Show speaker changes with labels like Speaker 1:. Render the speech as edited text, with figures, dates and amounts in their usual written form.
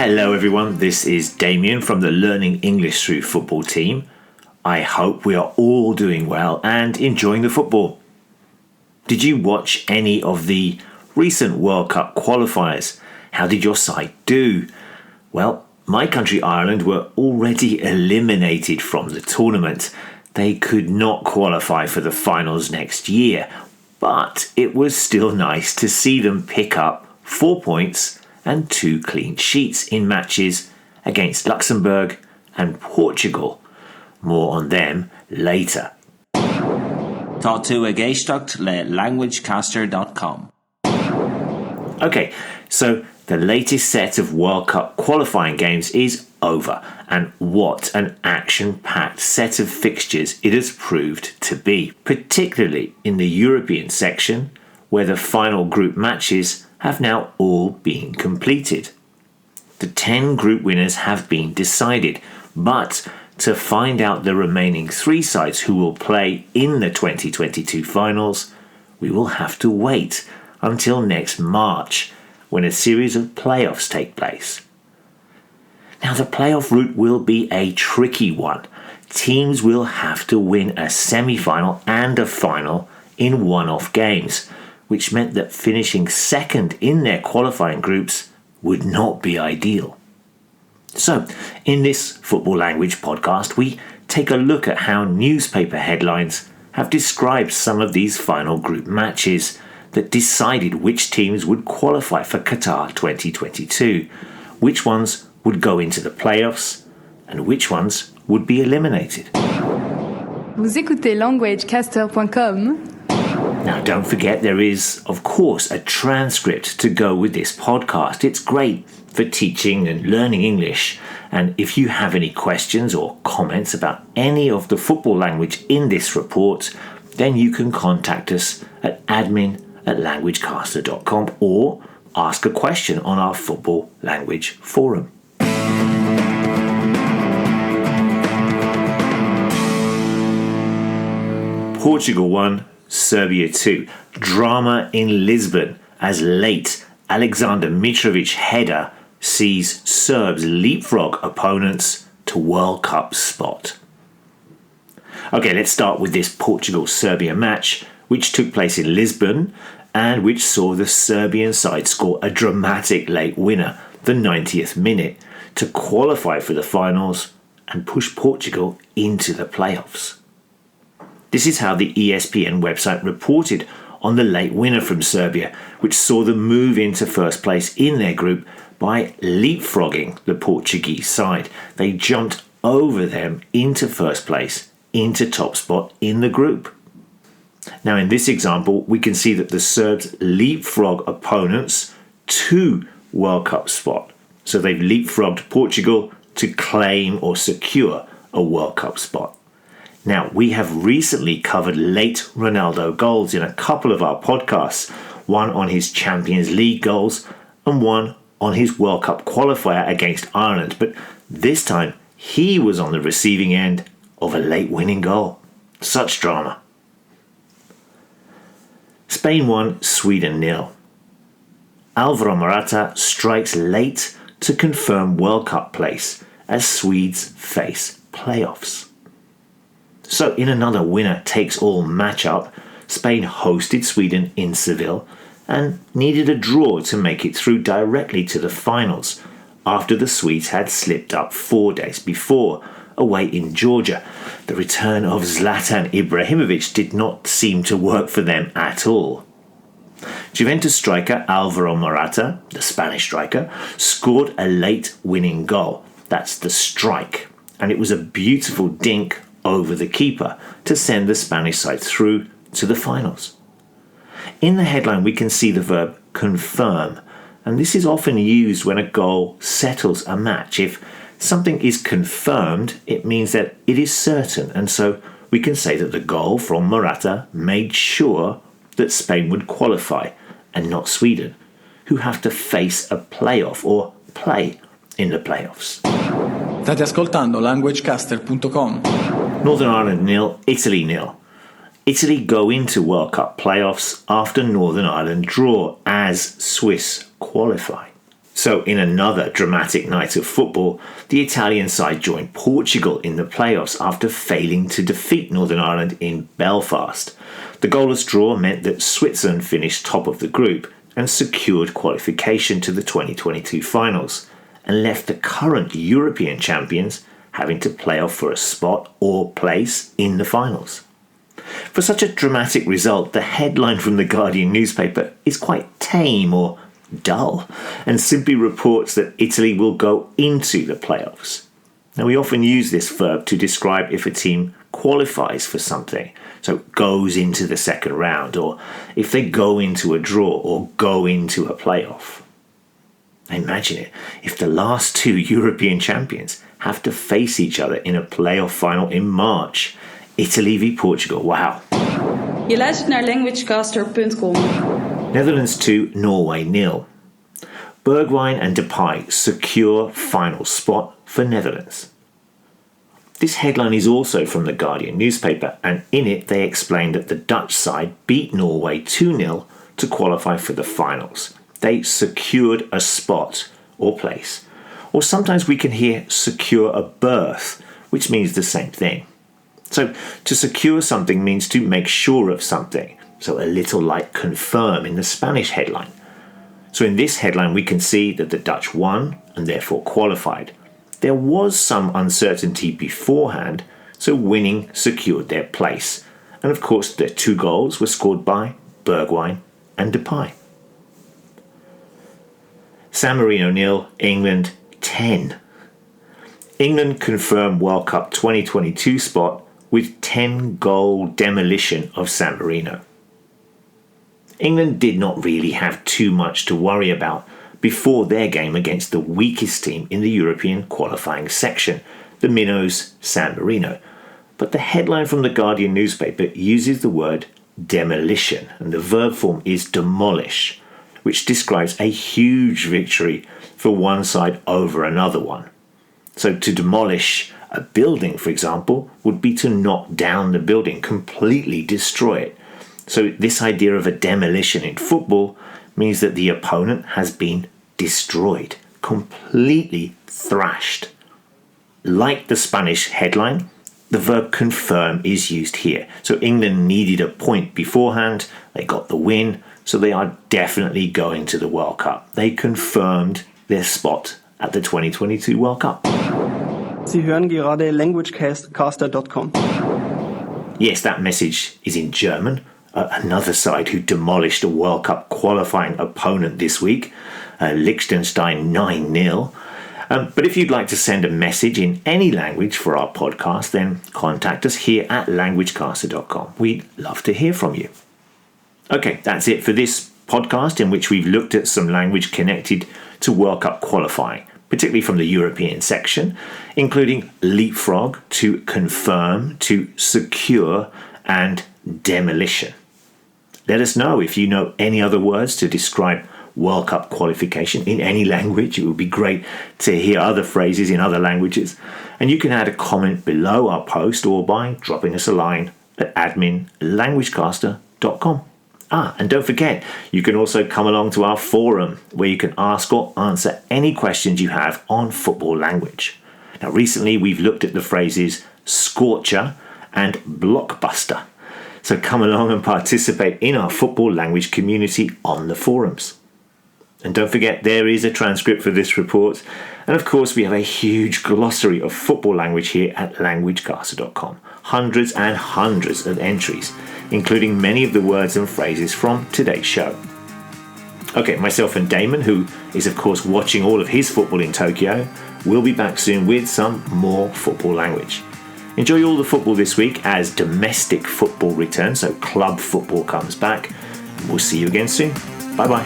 Speaker 1: Hello everyone, this is Damien from the Learning English Through Football team. I hope we are all doing well and enjoying the football. Did you watch any of the recent World Cup qualifiers? How did your side do? Well, my country Ireland were already eliminated from the tournament. They could not qualify for the finals next year, but it was still nice to see them pick up 4 points and 2 clean sheets in matches against Luxembourg and Portugal. More on them later.
Speaker 2: Tá tú a géisteacht le languagecaster.com.
Speaker 1: Okay, so the latest set of World Cup qualifying games is over, and what an action-packed set of fixtures it has proved to be, particularly in the European section, where the final group matches have now all been completed. The 10 group winners have been decided, but to find out the remaining 3 sides who will play in the 2022 finals, we will have to wait until next March, when a series of playoffs take place. Now, the playoff route will be a tricky one. Teams will have to win a semi-final and a final in one-off games, which meant that finishing second in their qualifying groups would not be ideal. So, in this Football Language podcast, we take a look at how newspaper headlines have described some of these final group matches that decided which teams would qualify for Qatar 2022, which ones would go into the playoffs, and which ones would be eliminated.
Speaker 3: Vous écoutez languagecaster.com.
Speaker 1: Now, don't forget there is, of course, a transcript to go with this podcast. It's great for teaching and learning English. And if you have any questions or comments about any of the football language in this report, then you can contact us at admin@languagecaster.com or ask a question on our football language forum. Portugal 1, Serbia 2. Drama in Lisbon as late Alexander Mitrovic header sees Serbs leapfrog opponents to World Cup spot. Okay, let's start with this Portugal-Serbia match, which took place in Lisbon and which saw the Serbian side score a dramatic late winner, the 90th minute, to qualify for the finals and push Portugal into the playoffs. This is how the ESPN website reported on the late winner from Serbia, which saw them move into first place in their group by leapfrogging the Portuguese side. They jumped over them into first place, into top spot in the group. Now, in this example, we can see that the Serbs leapfrog opponents to World Cup spot. So they've leapfrogged Portugal to claim or secure a World Cup spot. Now, we have recently covered late Ronaldo goals in a couple of our podcasts, one on his Champions League goals and one on his World Cup qualifier against Ireland. But this time, he was on the receiving end of a late winning goal. Such drama. Spain 1, Sweden 0. Alvaro Morata strikes late to confirm World Cup place as Swedes face playoffs. So in another winner-takes-all matchup, Spain hosted Sweden in Seville and needed a draw to make it through directly to the finals after the Swedes had slipped up 4 days before, away in Georgia. The return of Zlatan Ibrahimovic did not seem to work for them at all. Juventus striker Alvaro Morata, the Spanish striker, scored a late winning goal. That's the strike. And it was a beautiful dink over the keeper to send the Spanish side through to the finals. In the headline, we can see the verb confirm, and this is often used when a goal settles a match. If something is confirmed, it means that it is certain, and so we can say that the goal from Morata made sure that Spain would qualify and not Sweden, who have to face a playoff or play in the playoffs.
Speaker 4: State ascoltando languagecaster.com.
Speaker 1: Northern Ireland 0, Italy 0. Italy go into World Cup playoffs after Northern Ireland draw as Swiss qualify. So in another dramatic night of football, the Italian side joined Portugal in the playoffs after failing to defeat Northern Ireland in Belfast. The goalless draw meant that Switzerland finished top of the group and secured qualification to the 2022 finals, and left the current European champions having to play off for a spot or place in the finals. For such a dramatic result, the headline from the Guardian newspaper is quite tame or dull, and simply reports that Italy will go into the playoffs. Now, we often use this verb to describe if a team qualifies for something, so goes into the second round, or if they go into a draw or go into a playoff. Imagine it, if the last two European champions have to face each other in a playoff final in March. Italy v Portugal, wow.
Speaker 5: Je luistert naar languagecaster.com.
Speaker 1: Netherlands 2, Norway 0. Bergwijn and Depay secure final spot for Netherlands. This headline is also from the Guardian newspaper, and in it they explain that the Dutch side beat Norway 2-0 to qualify for the finals. They secured a spot or place. Or sometimes we can hear secure a berth, which means the same thing. So to secure something means to make sure of something. So a little like confirm in the Spanish headline. So in this headline we can see that the Dutch won and therefore qualified. There was some uncertainty beforehand, so winning secured their place. And of course their two goals were scored by Bergwijn and Depay. San Marino 0, England 10. England confirmed World Cup 2022 spot with 10-goal demolition of San Marino. England did not really have too much to worry about before their game against the weakest team in the European qualifying section, the Minnows San Marino. But the headline from the Guardian newspaper uses the word demolition, and the verb form is demolish, which describes a huge victory for one side over another one. So to demolish a building, for example, would be to knock down the building, completely destroy it. So this idea of a demolition in football means that the opponent has been destroyed, completely thrashed. Like the Spanish headline, the verb confirm is used here. So England needed a point beforehand, they got the win, so they are definitely going to the World Cup. They confirmed their spot at the 2022 World Cup.
Speaker 6: Sie hören gerade languagecaster.com.
Speaker 1: Yes, that message is in German. Another side who demolished a World Cup qualifying opponent this week, Liechtenstein 9-0. But if you'd like to send a message in any language for our podcast, then contact us here at languagecaster.com. We'd love to hear from you. Okay, that's it for this podcast in which we've looked at some language connected to World Cup qualifying, particularly from the European section, including leapfrog, to confirm, to secure, and demolition. Let us know if you know any other words to describe World Cup qualification in any language. It would be great to hear other phrases in other languages. And you can add a comment below our post or by dropping us a line at admin@languagecaster.com. And don't forget, you can also come along to our forum where you can ask or answer any questions you have on football language. Now, recently we've looked at the phrases scorcher and blockbuster. So come along and participate in our football language community on the forums. And don't forget, there is a transcript for this report. And of course, we have a huge glossary of football language here at languagecaster.com. Hundreds and hundreds of entries, including many of the words and phrases from today's show. Okay, myself and Damon, who is of course watching all of his football in Tokyo, will be back soon with some more football language. Enjoy all the football this week as domestic football returns, so club football comes back. And we'll see you again soon. Bye bye.